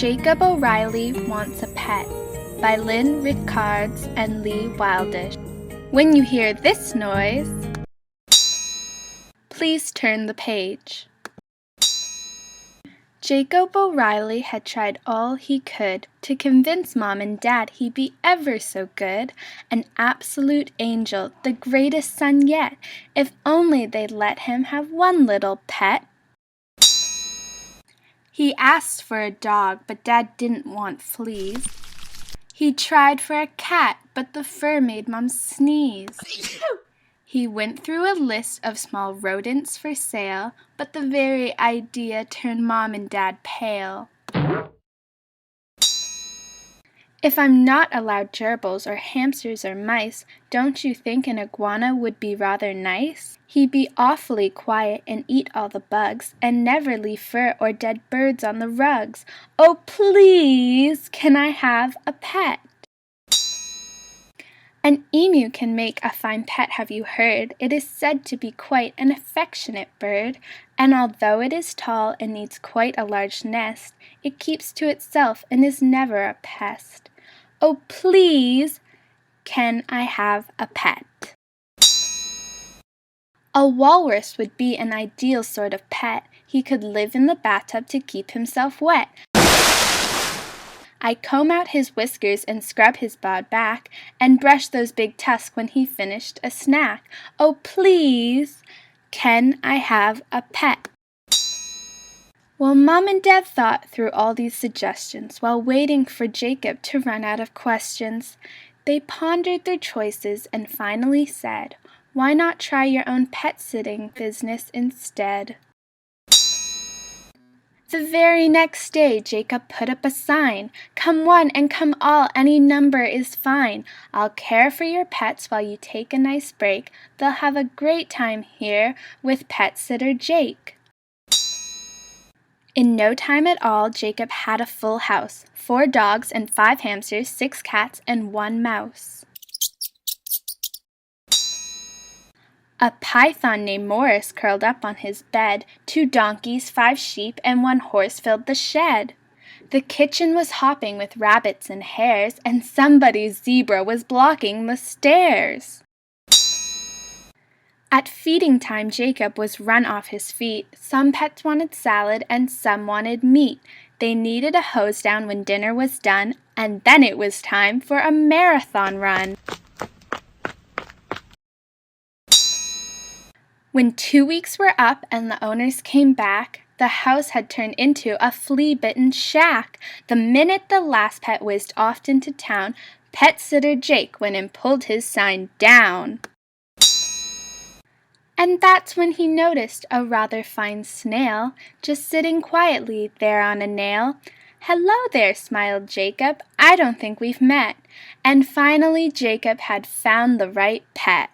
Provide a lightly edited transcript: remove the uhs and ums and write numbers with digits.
Jacob O'Reilly Wants a Pet by Lynn Rickards and Lee Wildish. When you hear this noise, please turn the page. Jacob O'Reilly had tried all he could to convince Mom and Dad he'd be ever so good, an absolute angel, the greatest son yet, if only they'd let him have one little pet. He asked for a dog, but Dad didn't want fleas. He tried for a cat, but the fur made Mom sneeze. He went through a list of small rodents for sale, but the very idea turned Mom and Dad pale. If I'm not allowed gerbils or hamsters or mice, don't you think an iguana would be rather nice? He'd be awfully quiet and eat all the bugs, and never leave fur or dead birds on the rugs. Oh, please, can I have a pet? An emu can make a fine pet, have you heard? It is said to be quite an affectionate bird, and although it is tall and needs quite a large nest, it keeps to itself and is never a pest. Oh, please, can I have a pet? A walrus would be an ideal sort of pet. He could live in the bathtub to keep himself wet. I comb out his whiskers and scrub his broad back, and brush those big tusks when he finished a snack. Oh, please, can I have a pet? Well, Mom and Dad thought through all these suggestions while waiting for Jacob to run out of questions. They pondered their choices and finally said, "Why not try your own pet-sitting business instead?" The very next day, Jacob put up a sign, "Come one and come all, any number is fine. I'll care for your pets while you take a nice break. They'll have a great time here with Pet Sitter Jake." In no time at all, Jacob had a full house, 4 dogs and 5 hamsters, 6 cats, and 1 mouse. A python named Morris curled up on his bed. 2 donkeys, 5 sheep, and 1 horse filled the shed. The kitchen was hopping with rabbits and hares, and somebody's zebra was blocking the stairs. At feeding time, Jacob was run off his feet. Some pets wanted salad and some wanted meat. They needed a hose down when dinner was done, and then it was time for a marathon run. When 2 weeks were up and the owners came back, the house had turned into a flea-bitten shack. The minute the last pet whizzed off into town, Pet Sitter Jake went and pulled his sign down. And that's when he noticed a rather fine snail just sitting quietly there on a nail. "Hello there," smiled Jacob. "I don't think we've met." And finally Jacob had found the right pet.